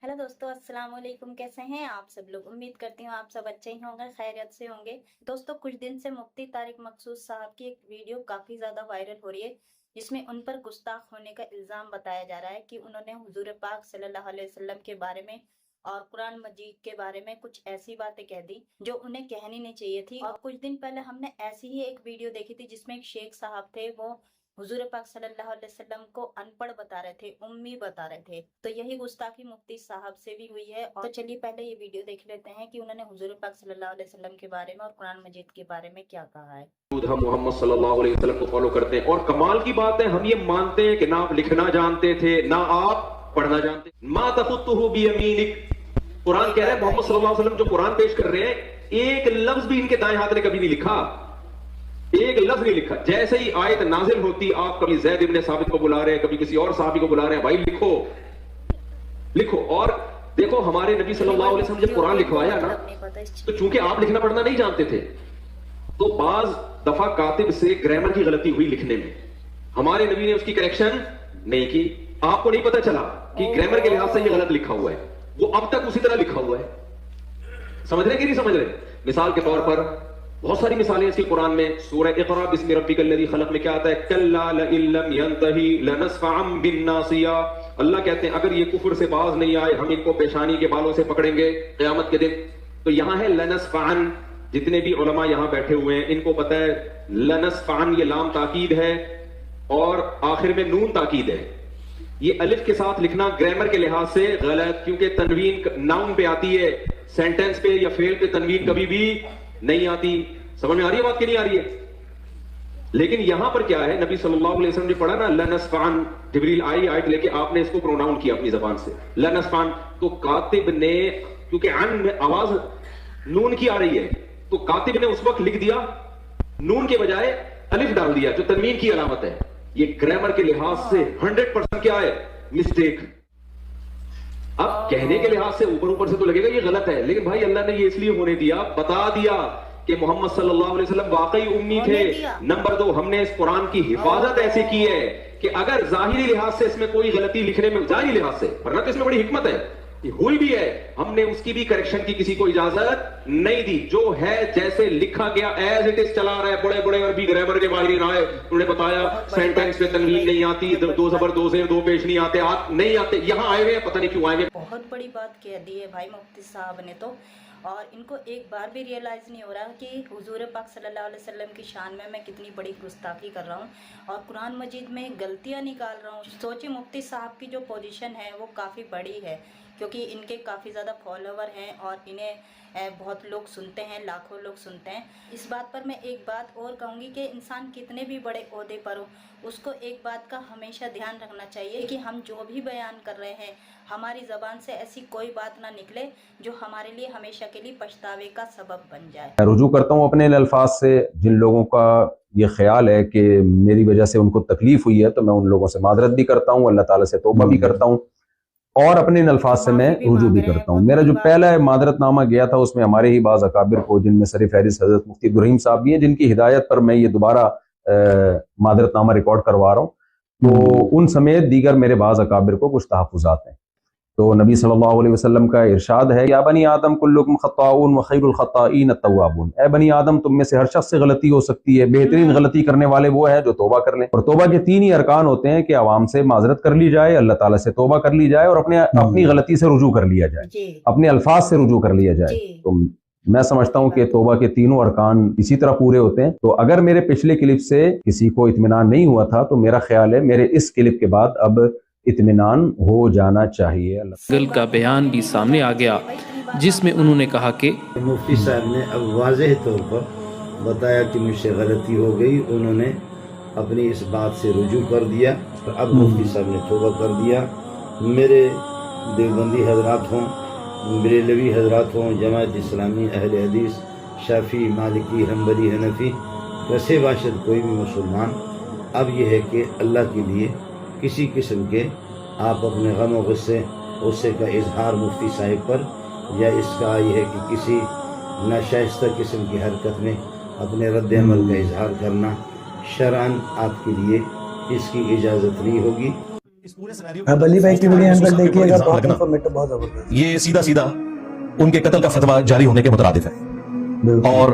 Hello दोस्तों, अस्सलाम वालेकुम। कैसे हैं आप सब लोग? उम्मीद करती हूँ आप सब अच्छे ही होंगे, खैरियत से होंगे। दोस्तों, कुछ दिन से मुफ्ती तारिक मकसूद साहब की एक वीडियो काफ़ी ज़्यादा वायरल हो रही है, जिसमें उन पर गुस्ताख होने का इल्ज़ाम बताया जा रहा है कि उन्होंने हुजूर पाक सल्लल्लाहु अलैहि वसल्लम के बारे में और कुरान मजीद के बारे में कुछ ऐसी बातें कह दी जो उन्हें कहनी नहीं चाहिए थी। और कुछ दिन पहले हमने ऐसी ही एक वीडियो देखी थी जिसमें एक शेख साहब थे, वो हुजूर पाक सल्लल्लाहु अलैहि वसल्लम को अनपढ़ बता रहे थे, उम्मी बता रहे थे। तो यही गुस्ताखी मुफ्ती साहब से भी हुई है। और तो चलिए पहले ये वीडियो देख लेते हैं कि उन्होंने हुजूर पाक सल्लल्लाहु अलैहि वसल्लम के बारे में और कुरान मजीद के बारे में क्या कहा है। हम मोहम्मद सल्लल्लाहु अलैहि वसल्लम को फॉलो करते हैं और कमाल की बात है, हम ये मानते हैं कि ना आप लिखना जानते थे ना आप पढ़ना जानते। मा तखुत्तुहु बियमीनिक, कुरान कह रहा है मोहम्मद सल्लल्लाहु अलैहि वसल्लम जो कुरान पेश कर रहे हैं, एक लफ्ज भी इनके दाएं हाथ ने कभी नहीं लिखा, एक लफ्ज नहीं लिखा। जैसे ही आयत नाजिल होती, आप कभी जैद इब्ने साबित को बुला रहे हैं, कभी किसी और साहबी को बुला रहे हैं, भाई लिखो लिखो। और देखो, हमारे नबी सल्लल्लाहु अलैहि वसल्लम जब कुरान लिखवाया ना, तो चूंकि आप लिखना पढ़ना नहीं जानते थे, तो बाज दफा कातिब से ग्रामर की गलती हुई लिखने में, हमारे नबी ने उसकी करेक्शन नहीं की। आपको नहीं पता चला कि ग्रामर के लिहाज से ये गलत लिखा हुआ है, वो अब तक उसी तरह लिखा हुआ है। समझ रहे कि नहीं समझ रहे? मिसाल के तौर पर बहुत सारी मिसालें इसकी कुरान में। सूरह इक़रा बिस्मि रब्बिकल लज़ी खलक़ में क्या आता है? कल्ला लइन लम यंतही लनस्फ़अम बिन्नासिया। अल्लाह कहते हैं अगर ये कुफ्र से बाज नहीं आए, हम इनको पेशानी के बालों से पकड़ेंगे क़यामत के दिन। तो यहां है लनस्फ़अन। जितने भी उलमा यहां बैठे हुए हैं, इनको पता है लनस्फ़अन ये लाम ताकीद है और आखिर में नून ताकीद है। ये अलिफ के साथ लिखना ग्रामर के लिहाज से गलत, क्योंकि तनवीन नाउन पे आती है, सेंटेंस पे या फेल पे तनवीन कभी भी नहीं आती। समझ में आ रही है बात कि नहीं आ रही है? लेकिन यहां पर क्या है, नबी सल्लल्लाहु अलैहि वसल्लम ने पढ़ा ना लनस्फ़अन, जिब्रील आई आयत लेके, आपने इसको प्रोनाउन किया अपनी जबान से लनस्फ़अन। तो कातिब ने, क्योंकि अन में आवाज नून की आ रही है, तो कातिब ने उस वक्त लिख दिया नून के बजाय अलिफ डाल दिया, जो तनवीन की अलामत है। ये ग्रामर के लिहाज से 100% क्या है? मिस्टेक। अब कहने के लिहाज से ऊपर ऊपर से तो लगेगा ये गलत है, लेकिन भाई अल्लाह ने ये इसलिए होने दिया, बता दिया कि मोहम्मद सल्लल्लाहु अलैहि वसल्लम वाकई उम्मी थे। नंबर 2, हमने इस कुरान की हिफाजत ऐसे की है कि अगर जाहिरी लिहाज से इसमें कोई गलती लिखने में, जाहिरी लिहाज से, वरना तो इसमें बड़ी हिकमत है, हुई भी है, हमने उसकी भी करेक्शन की किसी को इजाजत नहीं दी। जो है जैसे लिखा गया एज इट इज चला रहा है। बड़े बड़े अरबी ग्रामर के माहिर आए, उन्होंने बताया सेंटेंस पे तनवीन नहीं आती, दो जबर दो जेर दो पेश नहीं आते, नहीं आते। यहां आए हुए, पता नहीं क्यों आए हुए। बहुत बड़ी बात कह दी है भाई मुफ्ती साहब ने तो। और इनको एक बार भी रियलाइज़ नहीं हो रहा कि हुजूर पाक सल्लल्लाहु अलैहि वसल्लम की शान में मैं कितनी बड़ी गुस्ताखी कर रहा हूँ और कुरान मजीद में गलतियाँ निकाल रहा हूँ। सोचिए, मुफ्ती साहब की जो पोजीशन है वो काफ़ी बड़ी है, क्योंकि इनके काफ़ी ज़्यादा फॉलोवर हैं और इन्हें बहुत लोग सुनते हैं, लाखों लोग सुनते हैं। इस बात पर मैं एक बात और कहूँगी कि इंसान कितने भी बड़े ओहदे पर हो, उसको एक बात का हमेशा ध्यान रखना चाहिए कि हम जो भी बयान कर रहे हैं, हमारी ज़बान से ऐसी कोई बात ना निकले जो हमारे लिए हमेशा के लिए पछतावे का सबब बन जाए। मैं रुजू करता हूँ अपने अल्फाज से। जिन लोगों का ये ख्याल है कि मेरी वजह से उनको तकलीफ हुई है, तो मैं उन लोगों से मादरत भी करता हूँ, अल्लाह ताला से तौबा भी करता हूँ और अपने इन अल्फाज से मैं रुजू भी करता हूँ। मेरा जो पहला मादरतनामा गया था, उसमें हमारे ही बाज़ अकाबिर को, जिनमें सर फहरिस्त हज़रत मुफ्ती इब्राहीम साहब भी हैं, जिनकी हिदायत पर मैं ये दोबारा मादरतनामा रिकॉर्ड करवा रहा हूँ, तो उन समेत दीगर मेरे बाज़ अकाबिर को कुछ तहफ़्फ़ुज़ात हैं। तो नबी सल्लल्लाहु अलैहि वसल्लम का इरशाद है, या बनी आदम कुल्लुकुम खत्ताऊन व खैरुल खत्ताईन अत-तव्वाबून। ए बनी आदम, तुम में से हर शख्स से गलती हो सकती है, बेहतरीन गलती करने वाले वो है जो तौबा कर लें। और तौबा के 3 ही अरकान होते हैं कि आवाम से माजरत कर ली जाए, अल्लाह ताला से तौबा कर ली जाए और अपनी गलती से रुजू कर लिया जाए, अपने अल्फाज से रुजू कर लिया जाए। तो मैं समझता हूँ कि तौबा के तीनों अरकान इसी तरह पूरे होते हैं। तो अगर मेरे पिछले क्लिप से किसी को इत्मीनान नहीं हुआ था, तो मेरा ख्याल है मेरे इस क्लिप के बाद अब इत्मीनान हो जाना चाहिए। गल का बयान भी सामने आ गया, जिसमें उन्होंने कहा कि मुफ्ती साहब ने अब वाज़ेह तौर पर बताया कि मुझसे गलती हो गई। उन्होंने अपनी इस बात से रुजू कर दिया। अब मुफ्ती साहब ने तौबा कर दिया। मेरे देवबंदी हजरात हों, बरेलवी हजरात हों, जमात इस्लामी, अहले हदीस, शाफी, मालिकी, हम्बली, हनफी, वैसे बाशद कोई भी मुसलमान, अब यह है कि अल्लाह के लिए किसी किस्म के आप अपने गम और गुस्से का इजहार मुफ्ती साहिब पर, या इसका यह है कि किसी नाशाइस्ता किस्म की हरकत में अपने रद्द अमल का इजहार करना, शरअन आपके लिए इसकी इजाज़त नहीं होगी। اب علی بھائی کی ویڈیو پر دیکھیے گا، بہت انفارمیٹو، بہت زبردست. یہ سیدھا سیدھا ان کے قتل کا فتویٰ جاری ہونے کے مترادف ہے. اور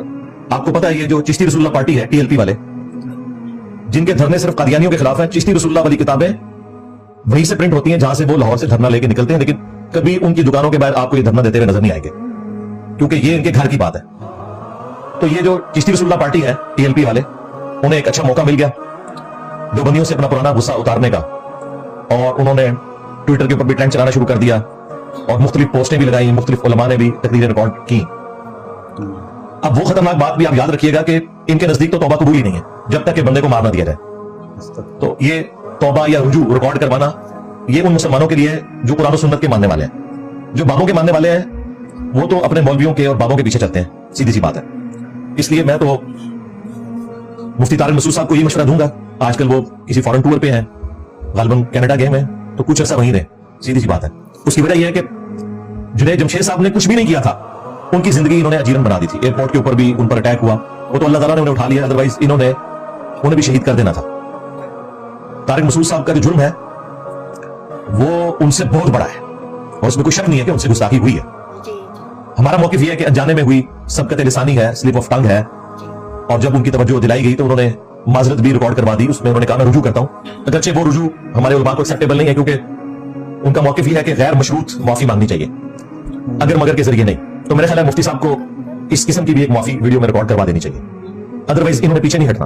آپ کو پتا ہے یہ جو چشتی رسول اللہ پارٹی ہے TLP والے، جن کے دھرنے صرف قادیانیوں کے خلاف ہیں، چشتی رسول اللہ والی کتابیں وہیں سے پرنٹ ہوتی ہیں جہاں سے وہ لاہور سے دھرنا لے کے نکلتے ہیں، لیکن کبھی ان کی دکانوں کے باہر آپ کو یہ دھرنا دیتے ہوئے نظر نہیں آئیں گے، کیونکہ یہ ان کے گھر کی بات ہے. تو یہ جو چشتی رسول اللہ پارٹی ہے TLP والے، انہیں ایک اچھا موقع مل گیا دیوبندیوں سے اپنا پرانا غصہ اتارنے کا، اور انہوں نے ٹویٹر کے اوپر بھی ٹرینڈ چلانا شروع کر دیا اور مختلف پوسٹیں بھی لگائی، مختلف علماء نے بھی تقریریں ریکارڈ کی. اب وہ خطرناک بات بھی آپ یاد رکھیے گا کہ ان کے نزدیک تو توبہ قبول ہی نہیں ہے جب تک کہ بندے کو مار نہ دیا جائے. تو یہ توبہ یا رجوع ریکارڈ کروانا یہ ان مسلمانوں کے لیے ہے جو قرآن و سنت کے ماننے والے ہیں. جو بابوں کے ماننے والے ہیں وہ تو اپنے مولویوں کے اور بابوں کے پیچھے چلتے ہیں، سیدھی سی بات ہے. اس لیے میں تو مفتی طارق مسعود صاحب کو یہ مشورہ دوں گا، آج کل وہ کسی فورن ٹور پہ ہیں، غالباً کینیڈا گئے ہیں، تو کچھ عرصہ وہیں رہے، سیدھی سی بات ہے. اس کی وجہ یہ ہے کہ جنید جمشید صاحب نے کچھ بھی نہیں کیا تھا، ان کی زندگی انہوں نے اجیرن بنا دی تھی. ایئرپورٹ کے اوپر بھی ان پر اٹیک ہوا، وہ تو اللہ تعالیٰ نے انہیں اٹھا لیا، ادروائز انہیں بھی شہید کر دینا تھا. طارق مسعود صاحب کا جو جرم ہے وہ ان سے بہت بڑا ہے، اور اس میں کوئی شک نہیں ہے کہ ان سے گستاخی ہوئی ہے. ہمارا موقف یہ ہے کہ انجانے میں ہوئی، سبقت لسانی ہے، سلپ آف ٹنگ ہے، اور جب ان کی توجہ دلائی گئی تو انہوں نے معذرت بھی ریکارڈ کروا دی. اس میں انہوں نے کہا میں رجوع کرتا ہوں، اگرچہ وہ رجوع ہمارے علماء کو ایکسیپٹیبل نہیں ہے، کیونکہ ان کا موقف یہ ہے کہ غیر مشروط معافی مانگنی چاہیے، اگر مگر کے ذریعے نہیں. تو میرے خیال ہے مفتی صاحب کو اس قسم کی بھی ایک معافی ویڈیو میں ریکارڈ کروا دینی چاہیے، ادروائز انہوں نے پیچھے نہیں ہٹنا.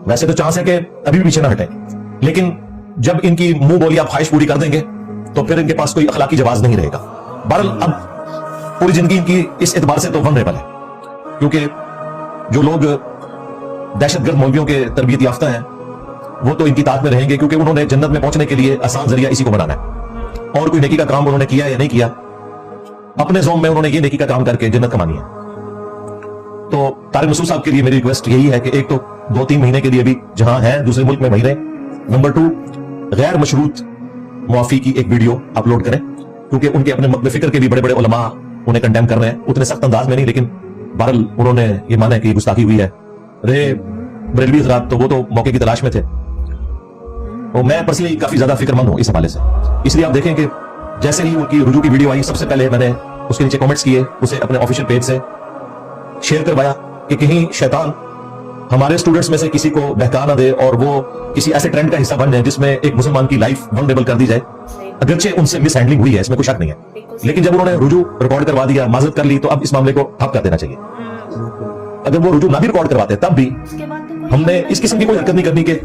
ویسے تو چانس ہے کہ ابھی بھی پیچھے نہ ہٹیں، لیکن جب ان کی منہ بولی آپ خواہش پوری کر دیں گے تو پھر ان کے پاس کوئی اخلاقی جواز نہیں رہے گا. بہرحال اب پوری زندگی ان کی اس اعتبار سے تو ونریبل ہے، کیونکہ جو لوگ دہشت گرد مولویوں کے تربیت یافتہ ہیں وہ تو ان کی طاقت میں رہیں گے، کیونکہ انہوں نے جنت میں پہنچنے کے لیے آسان ذریعہ اسی کو بنانا ہے. اور کوئی نیکی کا کام انہوں نے کیا یا نہیں کیا، اپنے زوم میں انہوں نے یہ نیکی کا کام کر کے جنت کمانی ہے. تو طارق مسعود صاحب کے لیے میری ریکویسٹ یہی ہے کہ ایک تو 2-3 مہینے کے لیے بھی جہاں ہیں دوسرے ملک میں وہیں رہیں. نمبر 2، غیر مشروط معافی کی ایک ویڈیو اپلوڈ کریں، کیونکہ ان کے اپنے مقبل فکر کے بھی بڑے بڑے علماء انہیں کنڈیم کر رہے ہیں، اتنے سخت انداز میں نہیں، لیکن بہرحال انہوں نے یہ مانا ہے کہ گستاخی ہوئی ہے. رہے بریلوی حضرات تو وہ تو موقع کی تلاش میں تھے، اور میں پرسنلی کافی زیادہ فکر مند ہوں اس حوالے سے. اس لیے آپ دیکھیں کہ جیسے ہی ان کی رجوع کی ویڈیو آئی، سب سے پہلے میں نے اس کے نیچے کامنٹس کیے، اسے اپنے آفیشیل پیج سے شیئر کروایا کہ کہیں شیطان ہمارے اسٹوڈنٹس میں سے کسی کو بہکا نہ دے اور وہ کسی ایسے ٹرینڈ کا حصہ بن جائے جس میں ایک مسلمان کی لائف ولنریبل کر دی جائے. اگرچہ ان سے مس ہینڈلنگ ہوئی ہے، اس میں کوئی شک نہیں ہے، لیکن جب انہوں نے رجوع ریکارڈ کروا دیا، معذرت کر لی، تو اب اس معاملے کو ٹھپ کر دینا چاہیے. اگر وہ رجوع نہ بھی ریکارڈ کرواتے تب بھی ہم نے اس قسم کی کوئی حرکت نہیں کرنی کہ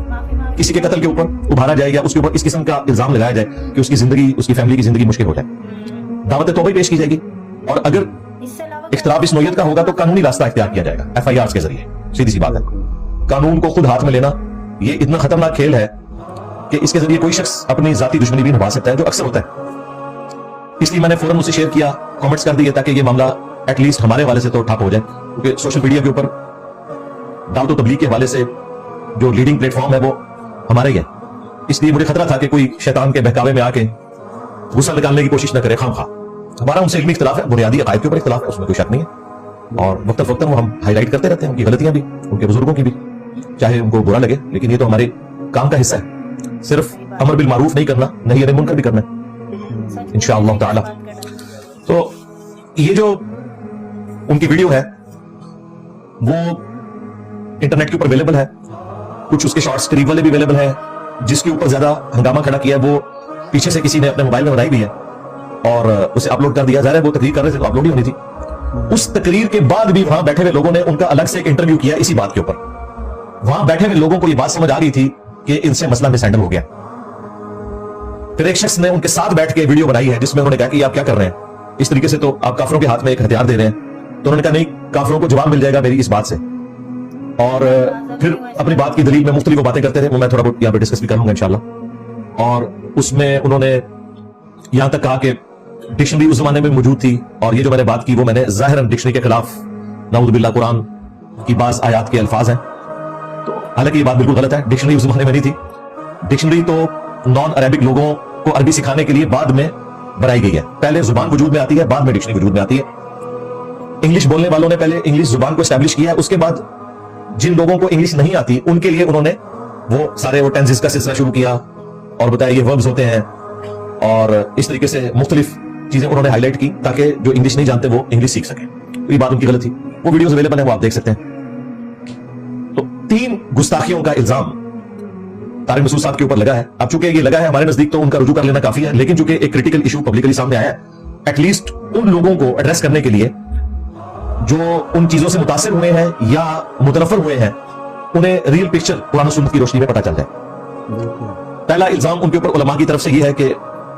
کسی کے قتل کے اوپر ابھارا جائے یا اس کے اوپر اس قسم کا الزام لگایا جائے کہ اس کی زندگی، اس کی فیملی کی زندگی مشکل ہو جائے. دعوت توبہ پیش کی جائے گی، اور اگر اختلاف اس نوعیت کا ہوگا تو قانونی راستہ اختیار کیا جائے گا FIRs کے ذریعے. سیدھی سی بات ہے، قانون کو خود ہاتھ میں لینا یہ اتنا خطرناک کھیل ہے کہ اس کے ذریعے کوئی شخص اپنی ذاتی دشمنی بھی نبھا سکتا ہے، جو اکثر ہوتا ہے. اس لیے میں نے فوراً اسے شیئر کیا، کامنٹس کر دیے، تاکہ یہ معاملہ ایٹ لیسٹ ہمارے حوالے سے تو ٹھپ ہو جائے، کیونکہ سوشل میڈیا کے اوپر دعوت و تبلیغ کے حوالے سے جو لیڈنگ پلیٹ فارم ہے وہ ہمارا ہی ہے. اس لیے مجھے خطرہ تھا کہ کوئی شیطان کے بہکاوے میں آ کے غصہ نکالنے کی کوشش نہ کرے خام خواہ. ہمارا ان سے علمی اختلاف ہے، بنیادی عقائد کے اوپر اختلاف ہے، اس میں کوئی شک نہیں ہے، اور وقتاً فوقتاً وہ ہم ہائی لائٹ کرتے رہتے ہیں، ان کی غلطیاں بھی، ان کے بزرگوں کی بھی، چاہے ان کو برا لگے، لیکن یہ تو ہمارے کام کا حصہ ہے. صرف امر بالمعروف نہیں کرنا، نہی عن منکر بھی کرنا ہے انشاءاللہ تعالی. تو یہ جو ان کی ویڈیو ہے وہ انٹرنیٹ کے اوپر اویلیبل ہے، کچھ اس کے شارٹس قریب والے بھی اویلیبل ہیں. جس کے اوپر زیادہ ہنگامہ کھڑا کیا ہے وہ پیچھے سے کسی نے اپنے موبائل میں بنائی بھی ہے اور اسے اپلوڈ کر دیا. ظاہر ہے وہ تقریر کر رہے تھے تو اپلوڈ ہی ہونی تھی. اس تقریر کے بعد بھی وہاں بیٹھے ہوئے لوگوں نے ان کا الگ سے ایک انٹرویو کیا اسی بات کے اوپر. وہاں بیٹھے ہوئے لوگوں کو یہ بات سمجھ آ رہی تھی کہ ان سے مسئلہ مس ہینڈل ہو گیا. پھر ایک شخص نے ان کے ساتھ بیٹھ کے ویڈیو بنائی ہے جس میں انہوں نے کہا کہ آپ کیا کر رہے ہیں، اس طریقے سے تو آپ کافروں کے ہاتھ میں ایک ہتھیار دے رہے ہیں. تو انہوں نے کہا نہیں، کافروں کو جواب مل جائے گا میری اس بات سے. اور پھر اپنی بات کی دلیل میں مختلف باتیں کرتے تھے، وہ میں تھوڑا بہت یہاں پہ ڈسکس بھی کروں گا انشاءاللہ. اور اس میں انہوں نے یہاں تک کہا کہ ڈکشنری اس زمانے میں موجود تھی، اور یہ جو میں نے بات کی وہ میں نے ظاہراً ڈکشنری کے خلاف، نعوذ باللہ قرآن کی بعض آیات کے الفاظ ہیں. تو حالانکہ یہ بات بالکل غلط ہے، ڈکشنری اس زمانے میں نہیں تھی. ڈکشنری تو نان عربک لوگوں کو عربی سکھانے کے لیے بعد میں بنائی گئی ہے. پہلے زبان وجود میں آتی ہے، بعد میں ڈکشنری وجود میں آتی ہے. انگلش بولنے والوں نے پہلے انگلش زبان کو اسٹیبلش کیا ہے، اس کے بعد جن لوگوں کو انگلش نہیں آتی ان کے لیے انہوں نے وہ سارے وہ ٹینسز کا سلسلہ شروع کیا، और बताया ये वर्ब्स होते हैं, और इस तरीके से मुख्तलिफ चीजें उन्होंने हाईलाइट की ताकि जो इंग्लिश नहीं जानते वो इंग्लिश सीख सकें। तो ये बात उनकी गलत थी। वो वीडियोस अवेलेबल है, वो आप देख सकते हैं। तो 3 गुस्ताखियों का इल्जाम तारिक मसूद साहब के ऊपर लगा है। अब चूंकि ये लगा है हमारे नजदीक तो उनका रुजू कर लेना काफी है, लेकिन चूंकि एक क्रिटिकल इशू पब्लिकली सामने आया है, एटलीस्ट उन लोगों को एड्रेस करने के लिए जो उन चीजों से मुतासिर हुए हैं या मुतनफर हुए हैं, उन्हें रियल पिक्चर कुरान और सुन्नत की रोशनी में पता चल जाए। पहला इल्जाम उनके ऊपर उलमा की तरफ से यह है कि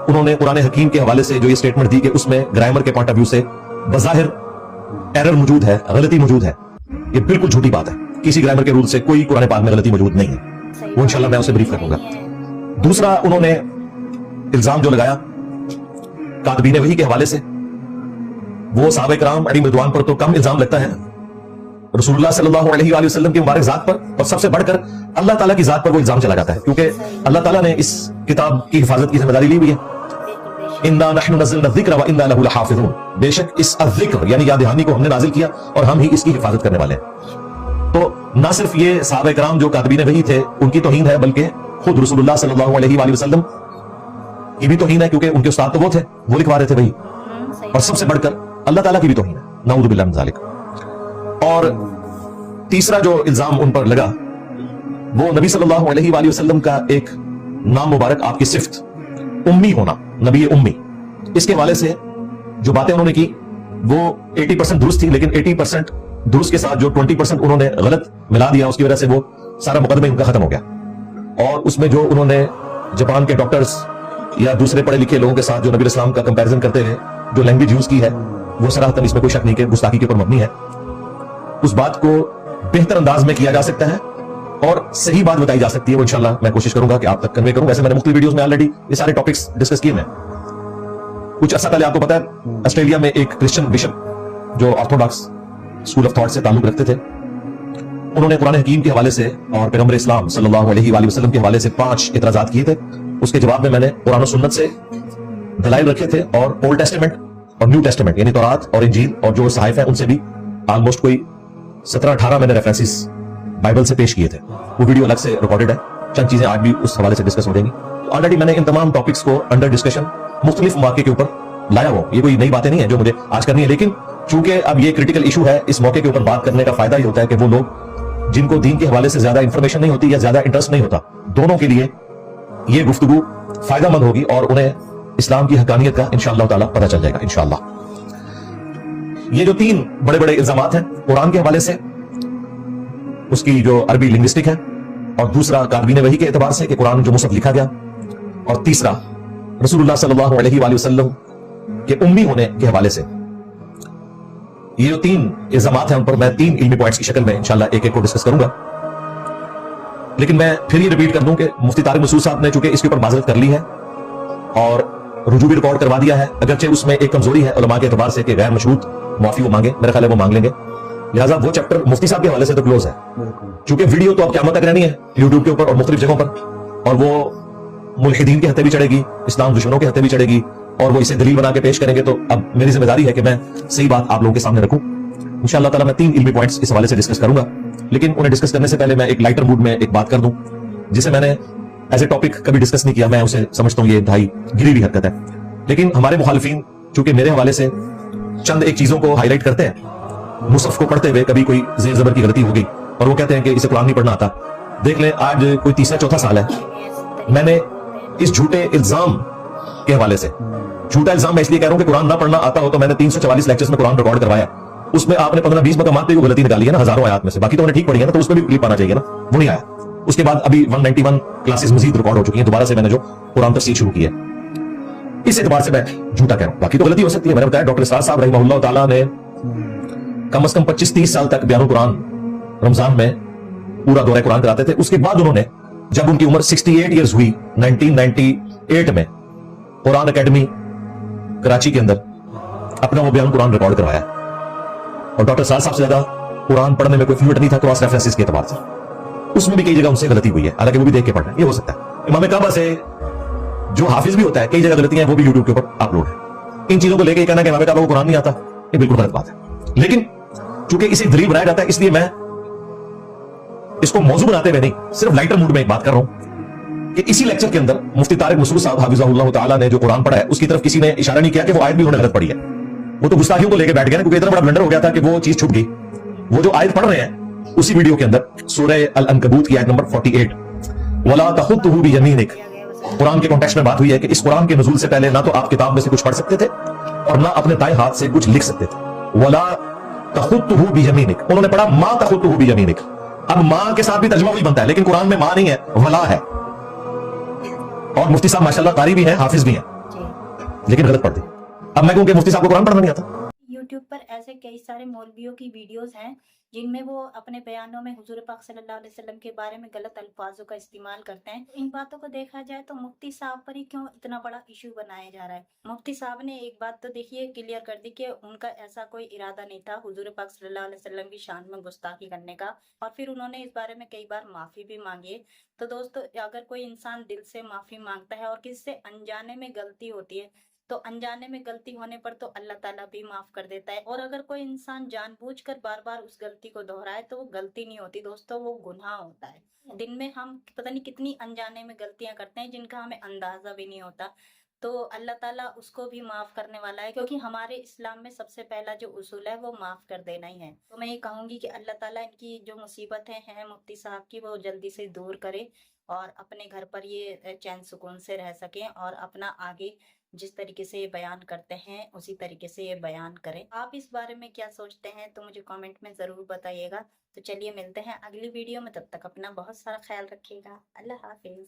उन्होंने कुरान हकीम के हवाले से जो ये स्टेटमेंट दी कि उसमें ग्रामर के पॉइंट ऑफ व्यू से बज़ाहिर एरर मौजूद है, गलती मौजूद है। ये बिल्कुल झूठी बात है। किसी ग्रामर के रूल से कोई कुरान पाक में गलती मौजूद नहीं है। वो इंशाल्लाह मैं उसे ब्रीफ करूंगा। दूसरा उन्होंने इल्जाम जो लगाया कातबीन वही के हवाले से, वो सहाबा किराम अलैहिम रिदवान पर तो कम इल्जाम लगता है, रसूलुल्लाह सल्लल्लाहु अलैहि वसल्लम की मुबारक जात पर और सबसे बढ़कर अल्लाह ताला की जात पर वो इल्जाम चला जाता है, क्योंकि अल्लाह ताला ने इस किताब की हिफाजत की जिम्मेदारी ली हुई है। इन्ना नहनु नज़्ज़लना ज़िक्र व इन्ना लहु लहाफ़िज़ून, बेशक इस अज़्ज़िक्र यानी याद दहानी को हमने नाजिल किया और हम ही इसकी हिफाजत करने वाले हैं। तो ना सिर्फ ये सहाबा किराम जो कातबीन वही थे उनकी तौहीन है, बल्कि खुद रसूलुल्लाह सल्लल्लाहु अलैहि वसल्लम की भी तौहीन है, क्योंकि उनके उस्ताद तो वो थे, वो लिखवा रहे थे वही। और सबसे बढ़कर अल्लाह ताला की भी तौहीन है, नऊज़ु बिल्लाहि मिन ज़ालिक। और तीसरा जो इल्जाम उन पर लगा वो नबी सल्लल्लाहु अलैहि वसल्लम का एक नाम मुबारक, आपकी सिफ्त उम्मी होना, नबी उम्मी, इसके हवाले से जो बातें उन्होंने की वो 80% दुरुस्त थी, लेकिन 80% दुरुस्त के साथ जो 20% उन्होंने गलत मिला दिया, उसकी वजह से वो सारा मुकदमा उनका खत्म हो गया। और उसमें जो उन्होंने जापान के डॉक्टर्स या दूसरे पढ़े लिखे लोगों के साथ जो नबी इस्लाम का कंपैरिजन करते हुए जो लैंग्वेज यूज की है, वो सराहतन इसमें कोई शक नहीं कि गुस्ताखी के ऊपर मबनी है। उस बात को बेहतर अंदाज में किया जा सकता है और सही बात बताई जा सकती है, वो इंशाल्लाह मैं कोशिश करूंगा कि आप तक कन्वे करूं। वैसे मैंने मुख्तलिफ वीडियोस में ऑलरेडी ये सारे टॉपिक्स डिस्कस किए हैं। कुछ अर्सा पहले आपको पता है ऑस्ट्रेलिया में एक क्रिश्चियन बिशप जो ऑर्थोडॉक्स स्कूल ऑफ थॉट से ताल्लुक रखते थे, उन्होंने कुरान हकीम के हवाले से और पैगंबर इस्लाम सल्लल्लाहु अलैहि वसल्लम के हवाले से 5 इतराजात किए थे। उसके जवाब में मैंने कुरान और सुन्नत से दलाइल रखे थे और ओल्ड टेस्टामेंट और न्यू टेस्टामेंट यानी तौरात और इंजील और जो सहाइफ है उनसे भी ऑलमोस्ट कोई 17-18 मैंने रेफरेंसेस बाइबल से पेश किए थे। वो वीडियो अलग से रिकॉर्डेड है, चंद चीजें आज भी उस हवाले से डिस्कस हो जाएंगी। ऑलरेडी मैंने इन तमाम टॉपिक्स को अंडर डिस्कशन मुख्तलिफ मौके के ऊपर लाया हुआ। ये कोई नई बातें नहीं है जो मुझे आज करनी है, लेकिन चूंकि अब ये क्रिटिकल इशू है, इस मौके के ऊपर बात करने का फायदा ये होता है कि वो लोग जिनको दीन के हवाले से ज्यादा इंफॉर्मेशन नहीं होती या ज्यादा इंटरेस्ट नहीं होता, दोनों के लिए ये गुफ्तगू फायदेमंद होगी और उन्हें इस्लाम की हकानियत का इंशाअल्लाह ताला पता चल जाएगा इंशाअल्लाह। ये जो 3 बड़े बड़े इल्जामात हैं कुरान के हवाले से, उसकी जो अरबी लिंग्विस्टिक है, और दूसरा कातबीन वही के एतबार से कि कुरान जो मुसहफ लिखा गया, और तीसरा रसूलुल्लाह सल्लल्लाहु अलैहि वसल्लम के उम्मी होने के हवाले से, ये जो 3 इल्जामात हैं उन पर मैं 3 इल्मी पॉइंट्स की शक्ल में इंशाअल्लाह एक एक को डिस्कस करूंगा। लेकिन मैं फिर ये रिपीट कर दूं कि मुफ्ती तारिक मसूद साहब ने चूंकि इसके ऊपर माजरत कर ली है और रुजू भी रिकॉर्ड करवा दिया है, अगरचे उसमें एक कमजोरी है उलमा के एतबार से कि गैर मशरूत माफी वो मांगे, मेरा ख्याल है वो मांग लेंगे, लिहाजा वो चैप्टर मुफ्ती साहब के हवाले से तो क्लोज है। क्योंकि वीडियो तो अब क़यामत तक रहनी है यूट्यूब के ऊपर और मुख्तलिफ जगहों पर, और वो मुल्हिदीन के हत्थे भी चढ़ेगी, इस्लाम दुश्मनों के हत्थे भी चढ़ेगी, और वो इसे दलील बना के पेश करेंगे। तो अब मेरी जिम्मेदारी है कि मैं सही बात आप लोगों के सामने रखूं। इंशाअल्लाह ताला मैं 3 इल्मी पॉइंट्स इस हवाले से डिस्कस करूंगा, लेकिन उन्हें डिस्कस करने से पहले मैं एक लाइटर मूड में एक बात कर दूं जिसे मैंने एज ए टॉपिक कभी डिस्कस नहीं किया। मैं उसे समझता हूं ये इंतहाई गिरी हुई हरकत है, लेकिन हमारे मुखालिफिन चूंकि मेरे हवाले से चंद एक चीजों को हाईलाइट करते हैं, मुसहफ को पढ़ते हुए कभी कोई जेर जबर की गलती हो गई और वो कहते हैं कि इसे कुरान नहीं पढ़ना आता। देख लें आज कोई 3रा-4था साल है, मैंने इस झूठे इल्जाम के हवाले से, झूठा इल्जाम मैं इसलिए कह रहा हूं कि कुरान ना पढ़ना आता हो, तो मैंने 344 लेक्चर्स में कुरान रिकॉर्ड करवाया। उसमें आपने 15-20 मकामात पे गलती निकाली है ना, हजारों आयात में से, बाकी तो हमने ठीक पढ़ी है ना, तो उसमें भी क्लिप आना चाहिए ना, वो नहीं आया। उसके बाद अभी 191 क्लासेस मजीद रिकॉर्ड हो चुकी हैं, दोबारा से मैंने जो कुरान तफसीर शुरू की है, इस एतबार से मैं झूठा कह रहा हूं, बाकी तो गलती हो सकती है। मैंने बताया डॉक्टर इस्रार साहब रहमहुल्लाह ताला ने कम से कम 25-30 साल तक बयानुल कुरान रमजान में पूरा दौरा कुरान कराते थे। उसके बाद उन्होंने जब उनकी उम्र 68 ईयर्स हुई 1998 में कुरान एकेडमी कराची के अंदर अपना वो बयान कुरान रिकॉर्ड करवाया, और डॉक्टर इस्रार साहब से ज्यादा कुरान पढ़ने में कोई फ्लुएंट नहीं था क्रॉस रेफरेंसेस के एतबार से। उसमें भी कई जगह उनसे गलती हुई है, हालांकि वो भी देख के पढ़ना, ये हो सकता है। इमाम काबा से जो हाफिज भी होता है, कई जगह गलतियां हैं, वो भी यूट्यूब के ऊपर अपलोड है। इन चीजों को लेकर कहना कि इमाम काबा को कुरान नहीं आता, ये बिल्कुल गलत बात है। लेकिन चूंकि इसे दलील बनाया जाता है, इसलिए मैं इसको मौजू बनाते हुए नहीं, सिर्फ लाइटर मूड में एक बात कर रहा हूं कि इसी लेक्चर के अंदर मुफ्ती तारिक मसूद साहब हाफिज़हुल्लाह ताला ने जो कुरान पढ़ा है उसकी तरफ किसी ने इशारा नहीं किया कि वो आयत भी उन्होंने गलत पढ़ी है। वो तो गुस्ताखियों को लेके बैठ गए ना, क्योंकि इतना बड़ा ब्लंडर हो गया था कि वो चीज छुप गई। वो जो आयत पढ़ रहे हैं उसी वीडियो के अंदर सूरह अल अनकबूत की आयत नंबर 48, वला तखुतहु बियमीनिक, कुरान के कॉन्टेक्स्ट में बात हुई है कि इस कुरान के नुज़ूल से पहले ना तो आप किताब में से कुछ पढ़ सकते थे और ना अपने दाएं हाथ से कुछ लिख सकते थे। वला तखुतहु बियमीनिक, उन्होंने पढ़ा मा तखुतहु बियमीनिक। अब मां के साथ भी तर्जुमा वही बनता है, लेकिन कुरान में मां नहीं है, वला है। और मुफ्ती साहब माशाल्लाह कारी भी हैं, हाफिज भी हैं, लेकिन गलत पढ़ दी। अब मैं कहूं कि मुफ्ती साहब को कुरान पढ़ना नहीं आता। यूट्यूब पर ऐसे कई सारे मौलवियों की वीडियोस हैं जिनमें वो अपने बयानों में हुजूर पाक सल्लल्लाहु अलैहि वसल्लम के बारे में गलत अल्फाजों का इस्तेमाल करते हैं। इन बातों को देखा जाए तो मुफ्ती साहब पर ही क्यों इतना बड़ा इशू बनाया जा रहा है। मुफ्ती साहब ने एक बात तो देखिए क्लियर कर दी कि उनका ऐसा कोई इरादा नहीं था हुजूर पाक सल्लल्लाहु अलैहि वसल्लम की शान में गुस्ताखी करने का, और फिर उन्होंने इस बारे में कई बार माफी भी मांगी है। तो दोस्तों, अगर कोई इंसान दिल से माफी मांगता है और किसी से अनजाने में गलती होती है तो अनजाने में गलती होने पर तो अल्लाह ताला भी माफ कर देता है, और अगर कोई इंसान जानबूझकर बार बार उस गलती को दोहराए तो वो गलती नहीं होती दोस्तों, वो गुनाह होता है। दिन में हम पता नहीं कितनी अनजाने में गलतियां करते हैं जिनका हमें अंदाजा भी नहीं होता, तो अल्लाह ताला उसको भी माफ करने वाला है, क्योंकि हमारे इस्लाम में सबसे पहला जो उसूल है वो माफ कर देना ही है। तो मैं ये कहूंगी कि अल्लाह ताला इनकी जो मुसीबतें हैं मुफ्ती साहब की वो जल्दी से दूर करे और अपने घर पर ये चैन सुकून से रह सकें और अपना आगे जिस तरीके से ये बयान करते हैं उसी तरीके से ये बयान करें। आप इस बारे में क्या सोचते हैं तो मुझे कमेंट में ज़रूर बताइएगा। तो चलिए मिलते हैं अगली वीडियो में, तब तक अपना बहुत सारा ख्याल रखिएगा। अल्लाह हाफिज़।